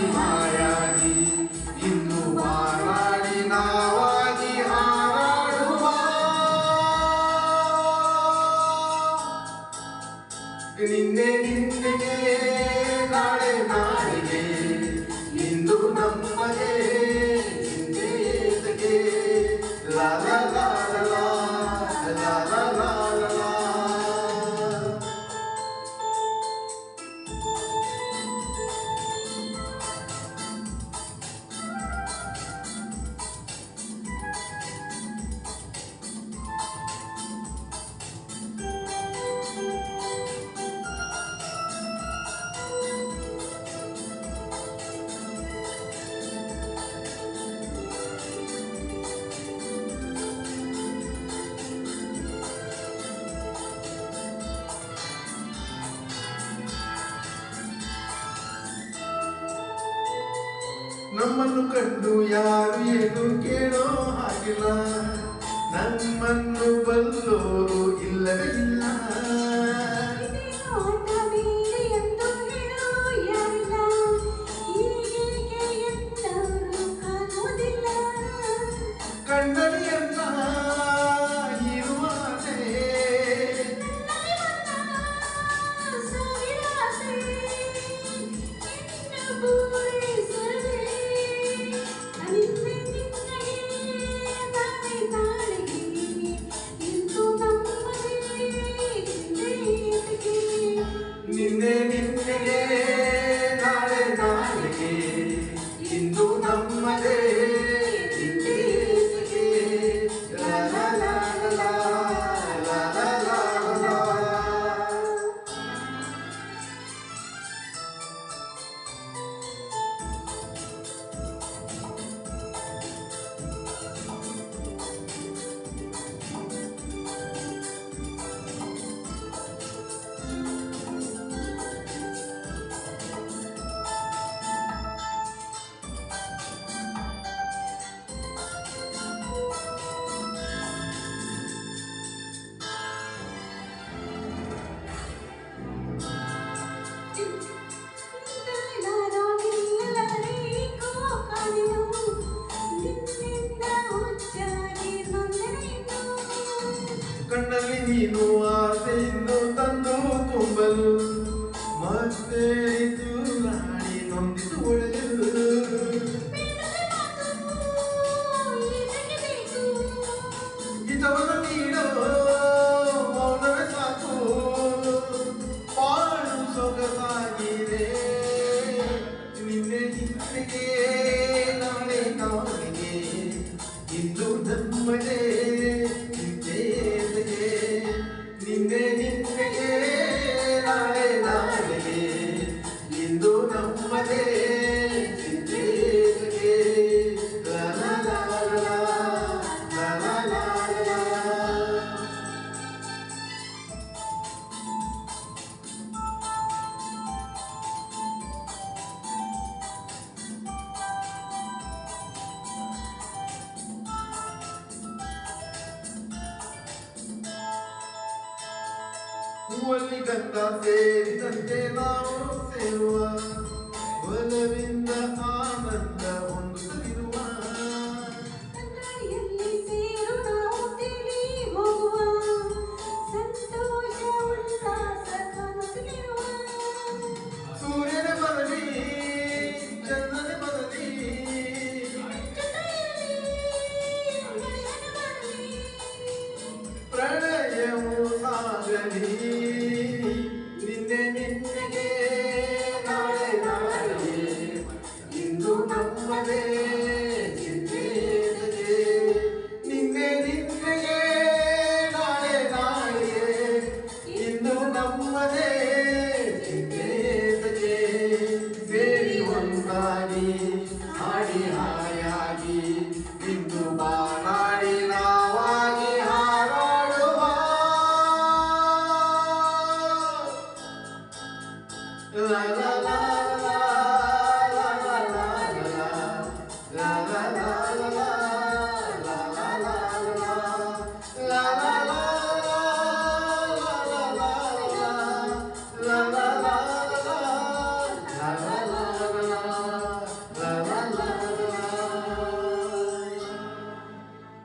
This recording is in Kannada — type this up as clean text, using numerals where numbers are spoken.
ಹಾಯಾಗಿ ಹಾಯಾಗಿ ಇಂದು ಮಾರಾಡಿ ನಾವಾಗಿ ಹಾರಾಡುವ ನಿನ್ನೆ ನಿನ್ನೆಗೆ ನಾಳೆ ನಾಳೆಗೆ ಇಂದು ನಮ್ಮದೇ ಹಿಂದೆ ಲಾ ಲಾ ಲಾ ಲಾ ಲಾ ಲಾ ಲಾ ಲಾ. ನಮ್ಮನ್ನು ಕಂಡು ಯಾರು ಏನು ಕೇಳೋ ಹಾಗಿಲ್ಲ, ನಮ್ಮನ್ನು ಬಲ್ಲೋರು ಇಲ್ಲವೇ ಇಲ್ಲ. ಕಂಡಲಿ ಅಂತ ನಿನ್ನೆ ನಿನ್ನೆಗೆ ನಾಳೆ ನಾಳೆಗೆ ಇಂದು ನಮ್ಮದೇ ಹಿಂದೆಗೆ ಲಾ ಲಾ ಲಾ ಲಾ ಲಾ ಲಾ ಲಾ ಲಾ. ಕಣ್ಣಲ್ಲಿ ನೀನು ಆಸೆಯನ್ನು ತಂದು ತುಂಬಲು ಮತ್ತೆ ರಾಣಿ ನೊಂದಿತು ಒಡೆದು ಹಿತವನ್ನು ನೀಡೋ ಮೌನವೇ ಸಾಕು ಬಾಳು ಸೊಗಸಾಗಿದೆ. ನಿನ್ನೆ ನಿನ್ನೆಗೆ ನಾಳೆ ನಾಳೆಗೆ ಇಂದು ನಮ್ಮದೇ ನಿನ್ನೆ ನಿನ್ನೆಗೆ ನಾಳೆ ನಾಳೆಗೆ ಇಂದು ನಮ್ಮದೇ ಚಿಂತೆಗೆ ಲಾ ಲಾ ಲಾ ಲಾ ಲಾ ಲಾ ಲಾ. ಹೂವಲ್ಲಿ ಗಂಧ ಸೇರಿದಂತೆ ನಾವು ಸೇರುವ ಒಲವಿಂದ ಆನಂದ ಹೊಂದುತ್ತಿರುವ ಸೂರ್ಯನ ಬದಲಿ ಚಂದ್ರನ ಬದಲಿ ಪ್ರಣಯವು ಸಾಗಲಿ. ನಿನ್ನೆ ನಿನ್ನೆಗೆ ನಾಳೆ ನಾಳೆಗೆ ಇಂದು ನಮ್ಮದೇ ಚಿಂತೆಗೆ. ನಿನ್ನೆ ನಿನ್ನೆಗೆ ನಾಳೆ ನಾಳೆಗೆ ಇಂದು ನಮ್ಮದೇ